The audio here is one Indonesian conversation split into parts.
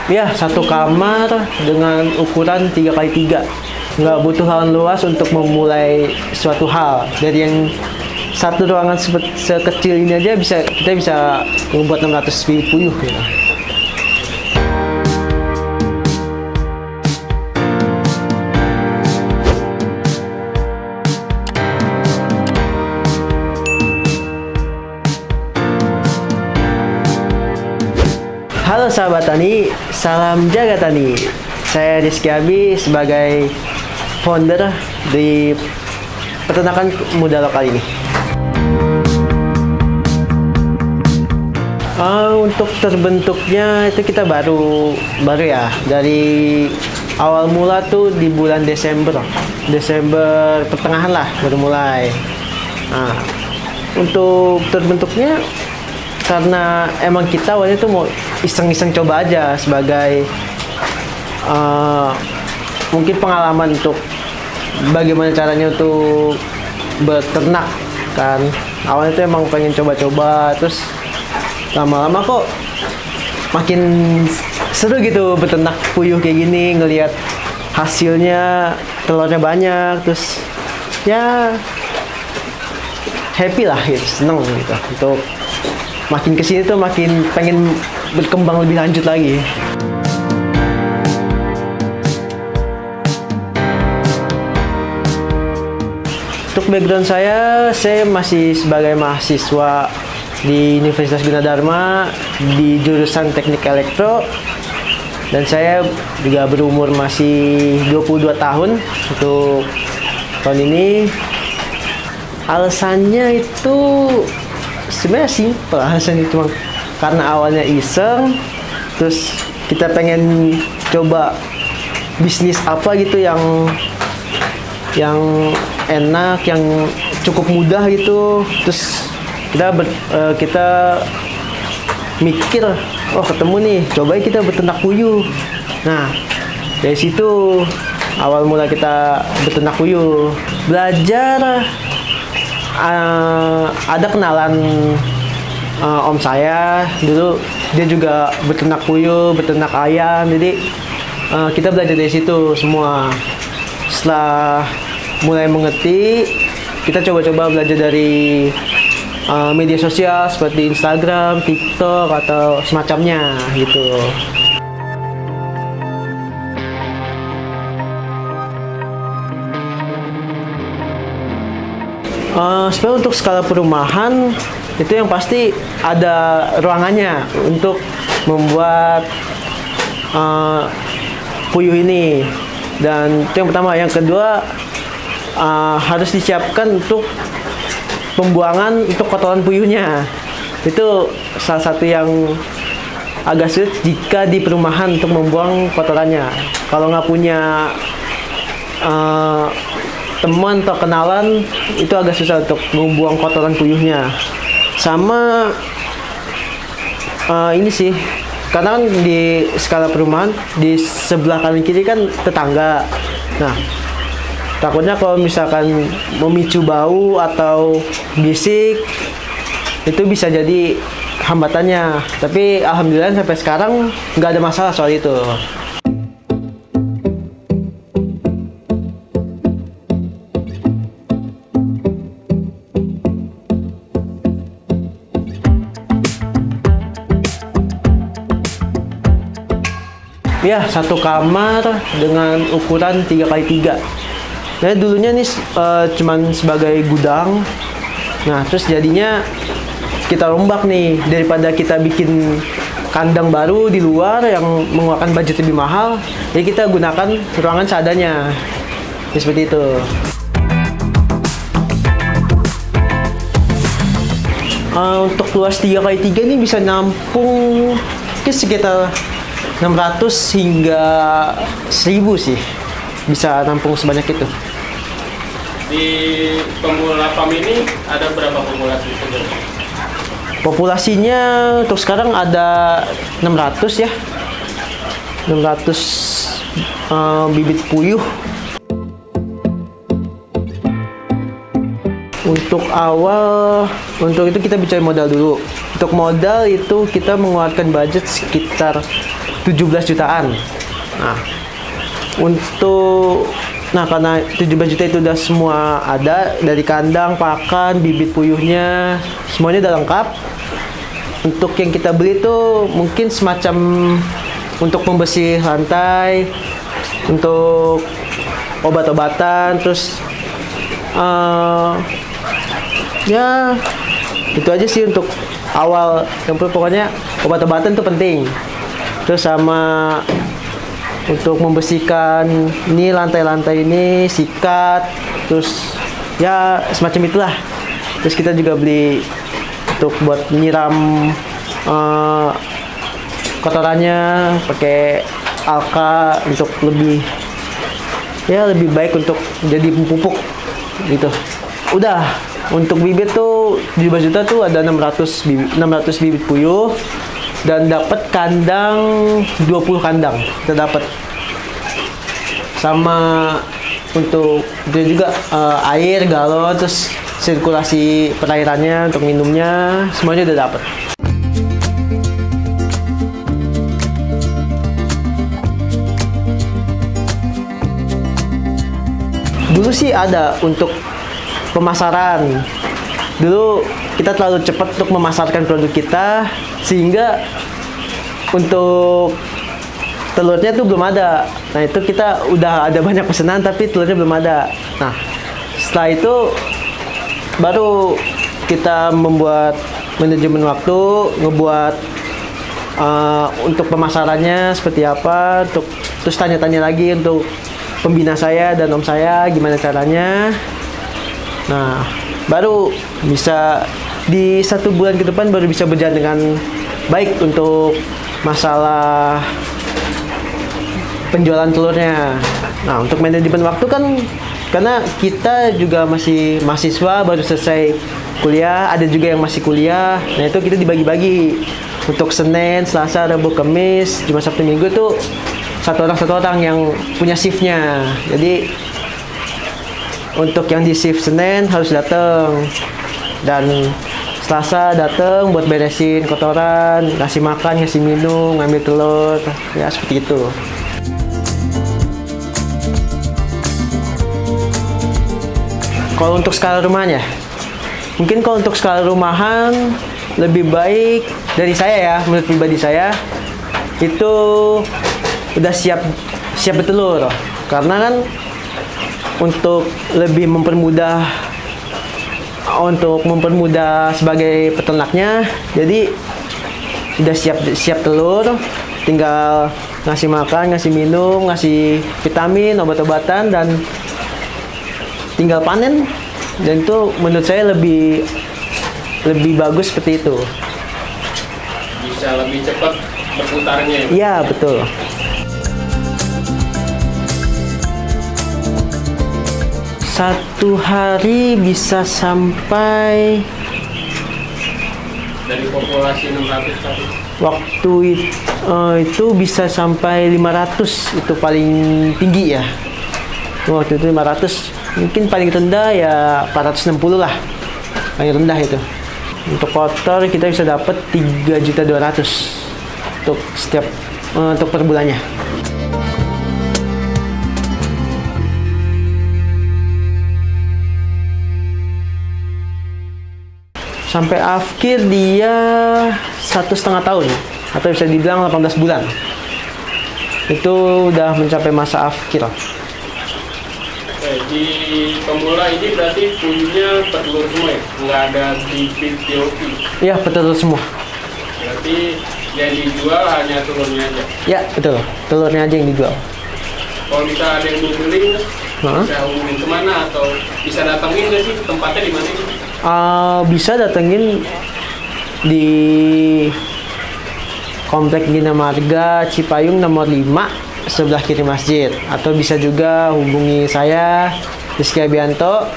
Ya, satu kamar dengan ukuran 3x3. Nggak butuh lahan luas untuk memulai suatu hal. Dari yang satu ruangan sekecil ini aja kita bisa membuat 600 bibit puyuh gitu. Halo sahabat tani, salam jaga tani. Saya Rizky Abi sebagai founder di peternakan muda lokal ini. Untuk terbentuknya itu kita baru ya, dari awal mula tuh di bulan Desember pertengahan lah baru mulai. Nah, untuk terbentuknya karena emang kita awalnya tuh mau iseng-iseng coba aja sebagai mungkin pengalaman untuk bagaimana caranya untuk beternak kan. Awalnya tuh emang pengen coba-coba, terus lama-lama kok makin seru gitu beternak puyuh kayak gini, ngelihat hasilnya, telurnya banyak, terus ya happy lah gitu, seneng gitu. Untuk makin kesini tuh makin pengen berkembang lebih lanjut lagi. Untuk background saya masih sebagai mahasiswa di Universitas Gunadarma di jurusan Teknik Elektro, dan saya juga berumur masih 22 tahun untuk tahun ini. Alasannya itu sebenarnya simpel, alasannya cuma karena awalnya iseng, terus kita pengen coba bisnis apa gitu yang enak, yang cukup mudah gitu. Terus kita mikir, oh ketemu nih, cobain kita beternak puyuh. Nah, dari situ awal mula kita beternak puyuh, belajar. Ada kenalan om saya dulu, dia juga beternak puyuh, beternak ayam, jadi kita belajar dari situ semua. Setelah mulai mengerti, kita coba-coba belajar dari media sosial seperti Instagram, TikTok atau semacamnya gitu. Sebenarnya untuk skala perumahan itu yang pasti ada ruangannya untuk membuat puyuh ini, dan itu yang pertama. Yang kedua, harus disiapkan untuk pembuangan untuk kotoran puyuhnya. Itu salah satu yang agak sulit jika di perumahan untuk membuang kotorannya. Kalau nggak punya teman atau kenalan, itu agak susah untuk membuang kotoran puyuhnya. Sama ini sih, karena kan di skala perumahan di sebelah kanan kiri kan tetangga. Nah, takutnya kalau misalkan memicu bau atau bisik, itu bisa jadi hambatannya. Tapi alhamdulillah sampai sekarang nggak ada masalah soal itu. Ya, satu kamar dengan ukuran 3x3. Nah, dulunya nih cuman sebagai gudang. Nah, terus jadinya kita rombak nih, daripada kita bikin kandang baru di luar yang mengeluarkan budget lebih mahal, jadi kita gunakan ruangan seadanya. Ya, seperti itu. Untuk luas 3x3 ini bisa nampung sekitar 600 hingga 1000 sih, bisa nampung sebanyak itu. Di pemula farm ini ada berapa populasi? Populasinya untuk sekarang ada 600 ya, 600 bibit puyuh. Untuk awal, untuk itu kita bicara modal dulu. Untuk modal itu kita mengeluarkan budget sekitar 17 jutaan. Nah, karena 17 juta itu udah semua ada, dari kandang, pakan, bibit puyuhnya, semuanya udah lengkap. Untuk yang kita beli itu mungkin semacam untuk pembersih lantai, untuk obat-obatan, terus ya itu aja sih untuk awal. Yang pokoknya obat-obatan itu penting. Terus sama untuk membersihkan ini lantai-lantai ini, sikat, terus ya semacam itulah. Terus kita juga beli untuk buat menyiram kotorannya pakai alka untuk lebih baik untuk jadi pupuk gitu. Udah, untuk bibit tuh 17 juta tuh ada 600 bibit puyuh dan dapat kandang 20 kandang kita dapat. Sama untuk dia juga air galon, terus sirkulasi perairannya untuk minumnya semuanya udah dapat. Dulu sih ada untuk pemasaran. Dulu kita terlalu cepat untuk memasarkan produk kita, sehingga untuk telurnya tuh belum ada. Nah, itu kita udah ada banyak pesanan tapi telurnya belum ada. Nah, setelah itu baru kita membuat manajemen waktu, ngebuat untuk pemasarannya seperti apa, terus tanya-tanya lagi untuk pembina saya dan om saya gimana caranya. Nah, baru bisa di 1 bulan ke depan baru bisa berjalan dengan baik untuk masalah penjualan telurnya. Nah, untuk manajemen waktu kan karena kita juga masih mahasiswa baru selesai kuliah, ada juga yang masih kuliah. Nah, itu kita dibagi-bagi untuk Senin, Selasa, Rabu, Kamis, Jumat, Sabtu, Minggu tuh satu orang yang punya shiftnya. Jadi untuk yang di shift Senin harus datang, dan Selasa datang buat beresin kotoran, ngasih makan, ngasih minum, ngambil telur, ya seperti itu. Kalau untuk skala rumahan ya, mungkin kalau untuk skala rumahan lebih baik dari saya ya, menurut pribadi saya itu udah siap bertelur, karena kan untuk lebih mempermudah sebagai peternaknya, jadi udah siap telur, tinggal ngasih makan, ngasih minum, ngasih vitamin, obat-obatan, dan tinggal panen. Dan itu menurut saya lebih bagus seperti itu. Bisa lebih cepat berputarnya. Iya, betul. Satu hari bisa sampai, dari populasi 600 tadi, waktu itu bisa sampai 500, itu paling tinggi ya. Waktu itu 500, mungkin paling rendah ya 460 lah, paling rendah itu. Untuk kotor kita bisa dapat 3.200.000 untuk per bulannya. Sampai akhir dia 1,5 tahun, atau bisa dibilang 18 bulan. Itu udah mencapai masa akhir. Di pemula ini berarti punya petelur semua ya? Nggak ada bibit DOP? Iya, petelur semua. Berarti yang dijual hanya telurnya aja? Ya, betul. Telurnya aja yang dijual. Kalau misalnya ada yang mau beli, bisa hubungin kemana? Atau bisa datangin nggak sih? Tempatnya di mana? Bisa datengin di Komplek Bina Marga Cipayung nomor 5 sebelah kiri masjid, atau bisa juga hubungi saya Rizky Abianto,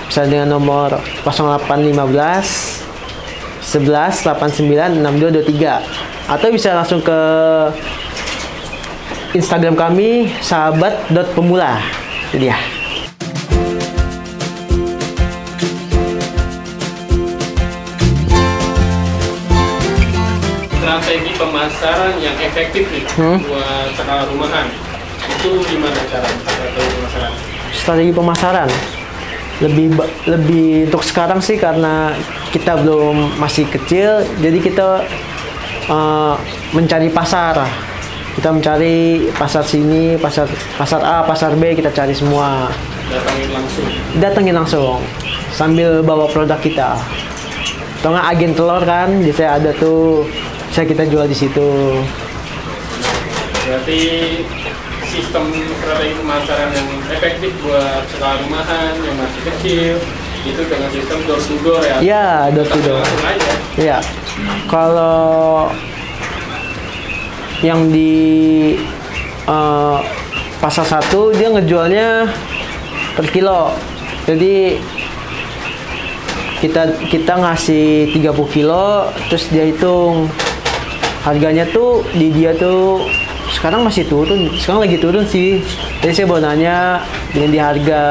bisa dengan nomor 0815 11 89 6223, atau bisa langsung ke Instagram kami sahabat.pemula. Itu dia. Strategi pemasaran pemasaran yang efektif nih buat skala rumahan, itu gimana cara strategi pemasaran? Strategi pemasaran lebih untuk sekarang sih, karena kita masih kecil, jadi kita mencari pasar. Kita mencari pasar sini, pasar A, pasar B, kita cari semua. Datangin langsung sambil bawa produk kita. Atau nggak agen telur kan, biasanya ada tuh, bisa kita jual di situ. Berarti sistem strategi pemasaran yang efektif buat skala rumahan yang masih kecil itu dengan sistem door to door ya? Iya, door to door. Iya. Kalau yang di pasar satu dia ngejualnya per kilo. Jadi kita ngasih 30 kilo, terus dia hitung harganya tuh di dia tuh sekarang masih turun, sekarang lagi turun sih. Jadi saya mau nanya dengan di harga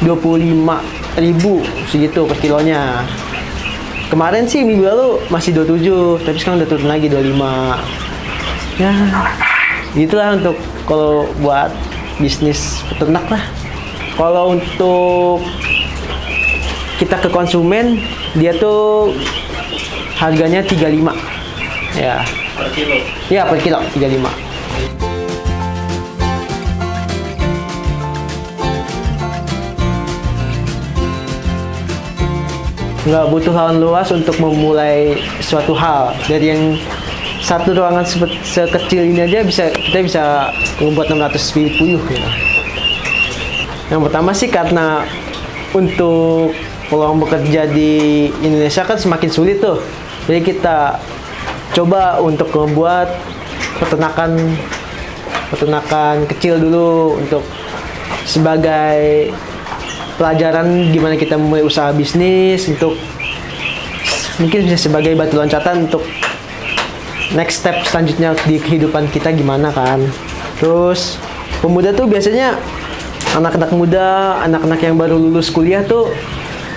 25.000 segitu per kilonya. Kemarin sih minggu lalu masih 27, tapi sekarang udah turun lagi 25. Ya, gitulah untuk kalau buat bisnis peternak lah. Kalau untuk kita ke konsumen, dia tuh harganya 35. Ya. Per kilo? Ya, per kilo 35. Nggak butuh lahan luas untuk memulai suatu hal. Dari yang satu ruangan sekecil ini aja kita bisa membuat 600 bibit puyuh gitu. Yang pertama sih karena untuk peluang bekerja di Indonesia kan semakin sulit tuh. Jadi kita coba untuk membuat peternakan kecil dulu untuk sebagai pelajaran gimana kita memulai usaha bisnis, untuk mungkin bisa sebagai batu loncatan untuk next step selanjutnya di kehidupan kita gimana kan. Terus pemuda tuh biasanya anak-anak muda, anak-anak yang baru lulus kuliah tuh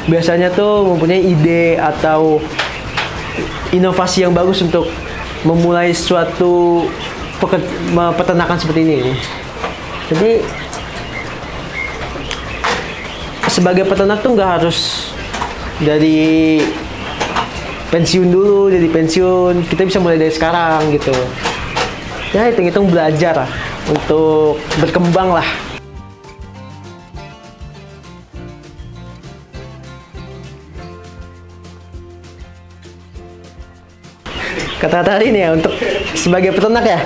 biasanya tuh mempunyai ide atau inovasi yang bagus untuk memulai suatu peternakan seperti ini. Jadi sebagai peternak tuh nggak harus dari pensiun dulu, jadi pensiun. Kita bisa mulai dari sekarang gitu. Ya, hitung-hitung belajar lah untuk berkembang lah. Kata-kata hari ini ya untuk sebagai peternak ya.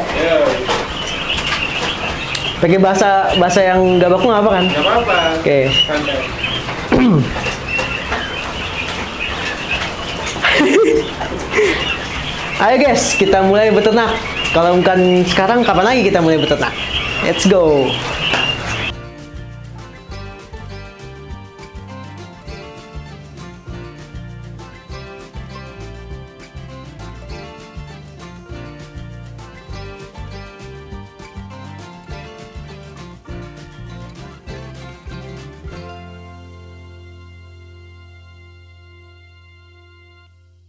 Pakai bahasa yang gak baku nggak apa kan? Nggak apa-apa. Oke. Ayo guys, kita mulai beternak. Kalau bukan sekarang, kapan lagi kita mulai beternak? Let's go.